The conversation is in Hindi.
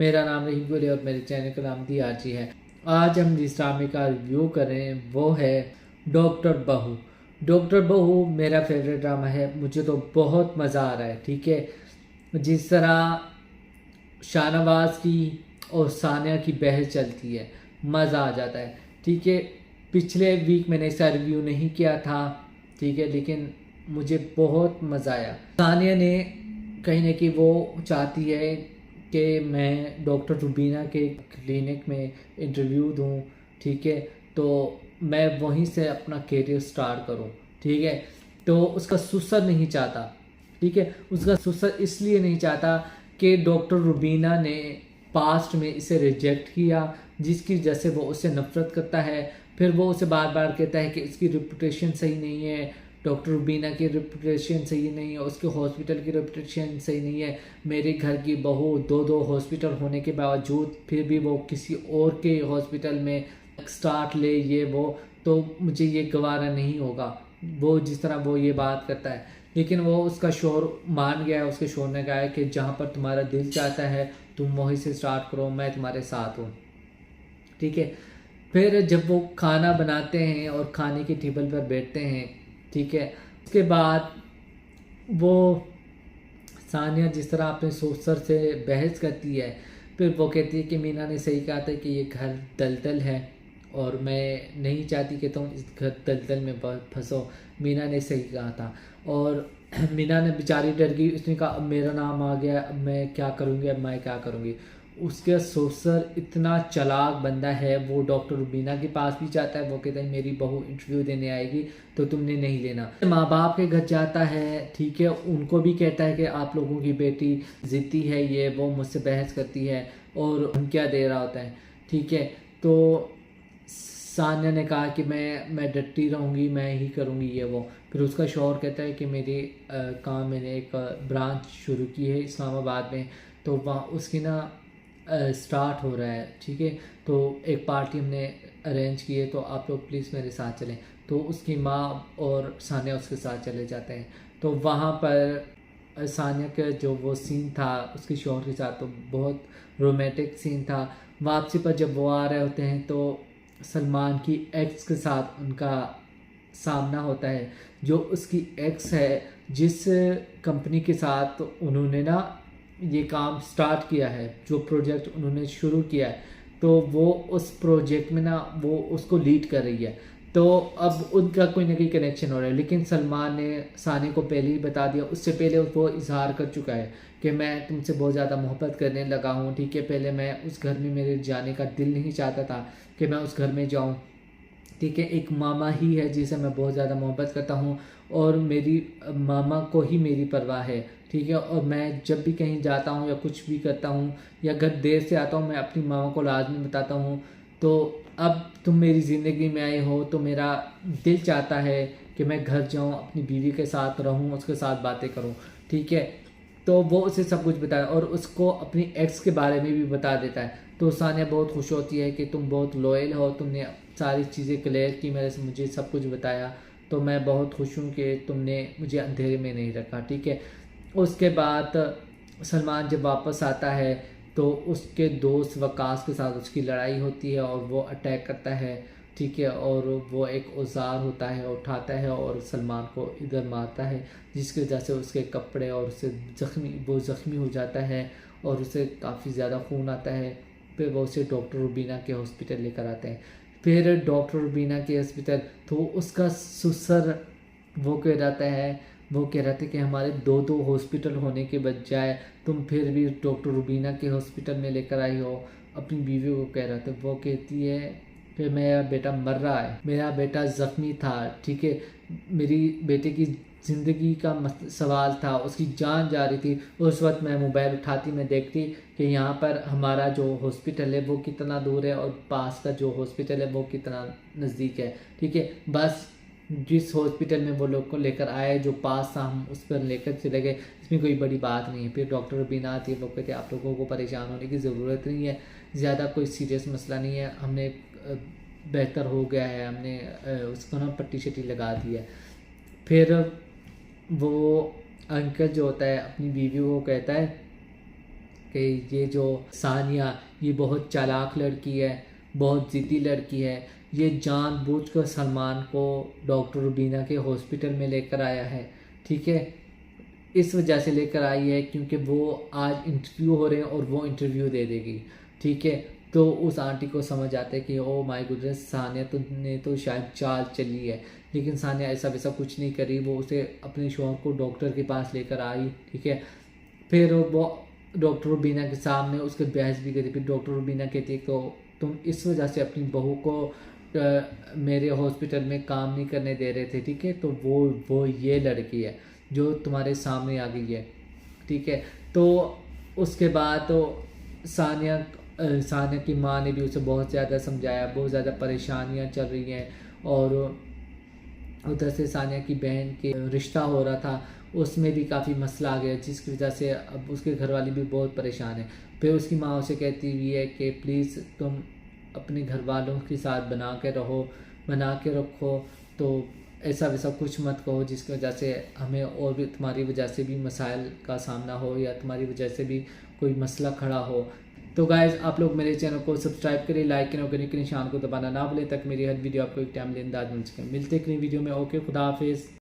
मेरा नाम रहीम गुल है और मेरे चैनल का नाम दी आरजी है। आज हम जिस ड्रामे का रिव्यू कर रहे हैं वो है डॉक्टर बहू। डॉक्टर बहू मेरा फेवरेट ड्रामा है, मुझे तो बहुत मज़ा आ रहा है। ठीक है, जिस तरह शाहनवाज की और सानिया की बहस चलती है, मज़ा आ जाता है। ठीक है, पिछले वीक मैंने इसका रिव्यू नहीं किया था, ठीक है, लेकिन मुझे बहुत मज़ा आया। सानिया ने कहीं ना कहीं वो चाहती है कि मैं डॉक्टर रुबीना के क्लिनिक में इंटरव्यू दूं, ठीक है, तो मैं वहीं से अपना करियर स्टार्ट करूं। ठीक है, तो उसका ससुर नहीं चाहता। ठीक है, उसका ससुर इसलिए नहीं चाहता कि डॉक्टर रुबीना ने पास्ट में इसे रिजेक्ट किया, जिसकी वजह से वो उससे नफरत करता है। फिर वो उसे बार बार कहता है कि इसकी रिपुटेशन सही नहीं है, डॉक्टर रुबीना की रेपुटेशन सही नहीं है, उसके हॉस्पिटल की रेपुटेशन सही नहीं है। मेरे घर की बहू दो हॉस्पिटल होने के बावजूद फिर भी वो किसी और के हॉस्पिटल में स्टार्ट ले, ये वो, तो मुझे ये गवारा नहीं होगा। वो जिस तरह वो ये बात करता है, लेकिन वो उसका शोहर मान गया है। उसके शोहर ने कहा है कि जहाँ पर तुम्हारा दिल चाहता है तुम वहीं से स्टार्ट करो, मैं तुम्हारे साथ हूँ। ठीक है, फिर जब वो खाना बनाते हैं और खाने की टेबल पर बैठते हैं, ठीक है, उसके बाद वो सानिया जिस तरह अपने ससुर से बहस करती है, फिर वो कहती है कि मीना ने सही कहा था कि ये घर दलदल है और मैं नहीं चाहती कि तुम इस घर दलदल में फंसो। मीना ने सही कहा था और मीना ने बेचारी डर गई। उसने कहा अब मेरा नाम आ गया, अब मैं क्या करूँगी, अब मैं क्या करूँगी। उसके ससुर इतना चालाक बंदा है, वो डॉक्टर रुबीना के पास भी जाता है। वो कहता है मेरी बहू इंटरव्यू देने आएगी तो तुमने नहीं लेना। माँ बाप के घर जाता है, ठीक है, उनको भी कहता है कि आप लोगों की बेटी जिद्दी है, ये वो मुझसे बहस करती है और धमकियाँ दे रहा होता है। ठीक है, तो सान्या ने कहा कि मैं डटी रहूँगी, मैं ही करूँगी ये वो। फिर उसका शौहर कहता है कि मेरी काम मैंने एक ब्रांच शुरू की है इस्लामाबाद में, तो वहाँ उसकी ना स्टार्ट हो रहा है। ठीक है, तो एक पार्टी हमने अरेंज की है, तो आप लोग प्लीज़ मेरे साथ चलें। तो उसकी माँ और सानिया उसके साथ चले जाते हैं। तो वहाँ पर सानिया का जो वो सीन था उसके शौहर के साथ, तो बहुत रोमांटिक सीन था। वापसी पर जब वो आ रहे होते हैं तो सलमान की एक्स के साथ उनका सामना होता है। जो उसकी एक्स है, जिस कंपनी के साथ उन्होंने ना ये काम स्टार्ट किया है, जो प्रोजेक्ट उन्होंने शुरू किया है, तो वो उस प्रोजेक्ट में ना वो उसको लीड कर रही है। तो अब उनका कोई ना कोई कनेक्शन हो रहा है, लेकिन सलमान ने सानी को पहले ही बता दिया। उससे पहले वो इजहार कर चुका है कि मैं तुमसे बहुत ज़्यादा मोहब्बत करने लगा हूँ। ठीक है, पहले मैं उस घर में मेरे जाने का दिल नहीं चाहता था कि मैं उस घर में जाऊँ। ठीक है, एक मामा ही है जिसे मैं बहुत ज़्यादा मोहब्बत करता हूँ और मेरी मामा को ही मेरी परवाह है। ठीक है, और मैं जब भी कहीं जाता हूँ या कुछ भी करता हूँ या घर देर से आता हूँ, मैं अपनी मामा को लाजमी बताता हूँ। तो अब तुम मेरी ज़िंदगी में आए हो तो मेरा दिल चाहता है कि मैं घर जाऊँ, अपनी बीवी के साथ रहूँ, उसके साथ बातें करूँ। ठीक है, तो वो उसे सब कुछ बताया और उसको अपनी एक्स के बारे में भी बता देता है। तो सानिया बहुत खुश होती है कि तुम बहुत लॉयल हो, तुमने सारी चीज़ें क्लियर की, मेरे से मुझे सब कुछ बताया, तो मैं बहुत खुश हूँ कि तुमने मुझे अंधेरे में नहीं रखा। ठीक है, उसके बाद सलमान जब वापस आता है तो उसके दोस्त वकास के साथ उसकी लड़ाई होती है और वो अटैक करता है। ठीक है, और वो एक औजार होता है, उठाता है और सलमान को इधर मारता है, जिसकी वजह से उसके कपड़े और उससे ज़ख्मी हो जाता है और उसे काफ़ी ज़्यादा खून आता है। फिर वो उसे डॉक्टर रुबीना के हॉस्पिटल लेकर आते हैं। फिर डॉक्टर रुबीना के हॉस्पिटल, तो उसका ससुर वो कह रहा था कि हमारे दो हॉस्पिटल होने के बजाय तुम फिर भी डॉक्टर रुबीना के हॉस्पिटल में लेकर आई हो। अपनी बीवी को कह रहा था। वो कहती है कि मेरा बेटा मर रहा है, मेरा बेटा ज़ख्मी था। ठीक है, मेरी बेटे की ज़िंदगी का सवाल था, उसकी जान जा रही थी। उस वक्त मैं मोबाइल उठाती, मैं देखती कि यहाँ पर हमारा जो हॉस्पिटल है वो कितना दूर है और पास का जो हॉस्पिटल है वो कितना नज़दीक है। ठीक है, बस जिस हॉस्पिटल में वो लोग को लेकर आए, जो पास था, हम उस पर लेकर चले गए, इसमें कोई बड़ी बात नहीं है। फिर डॉक्टर रुबीना आती है, वो कहते हैं आप लोगों को परेशान होने की ज़रूरत नहीं है, ज़्यादा कोई सीरियस मसला नहीं है, हमने बेहतर हो गया है, हमने उसको ना पट्टी शट्टी लगा दी है। फिर वो अंकल जो होता है अपनी बीवी को कहता है कि ये जो सानिया ये बहुत चालाक लड़की है, बहुत ज़िद्दी लड़की है, ये जानबूझकर सलमान को डॉक्टर रुबीना के हॉस्पिटल में लेकर आया है। ठीक है, इस वजह से लेकर आई है क्योंकि वो आज इंटरव्यू हो रहे हैं और वो इंटरव्यू दे देगी। ठीक है, तो उस आंटी को समझ आता है कि ओ माय गुडनेस, सानिया ने तो शायद चाल चली है, लेकिन सानिया ऐसा वैसा कुछ नहीं करी। वो उसे अपने शौहर को डॉक्टर के पास लेकर आई। ठीक है, फिर वो डॉक्टर रुबीना के सामने उसके बहस भी करी। फिर डॉक्टर रुबीना कहती है तो तुम इस वजह से अपनी बहू को मेरे हॉस्पिटल में काम नहीं करने दे रहे थे। ठीक है, तो वो ये लड़की है जो तुम्हारे सामने आ गई है। ठीक है, तो उसके बाद तो सानिया की माँ ने भी उसे बहुत ज़्यादा समझाया, बहुत ज़्यादा परेशानियाँ चल रही हैं। और उधर से सानिया की बहन के रिश्ता हो रहा था, उसमें भी काफ़ी मसला आ गया, जिसकी वजह से अब उसके घर वाली भी बहुत परेशान है। फिर उसकी माँ उसे कहती हुई है कि प्लीज़ तुम अपने घर वालों के साथ बना के रखो, तो ऐसा वैसा कुछ मत कहो जिसकी वजह से हमें और भी तुम्हारी वजह से भी मसाइल का सामना हो या तुम्हारी वजह से भी कोई मसला खड़ा हो। तो गाइज़, आप लोग मेरे चैनल को सब्सक्राइब करें, लाइक करें और घंटी के निशान को दबाना ना भूलें ताकि मेरी हर वीडियो आपको एक टाइम अंदाज मिल सके। मिलते हैं एक नई वीडियो में। ओके, खुदा हाफिज़।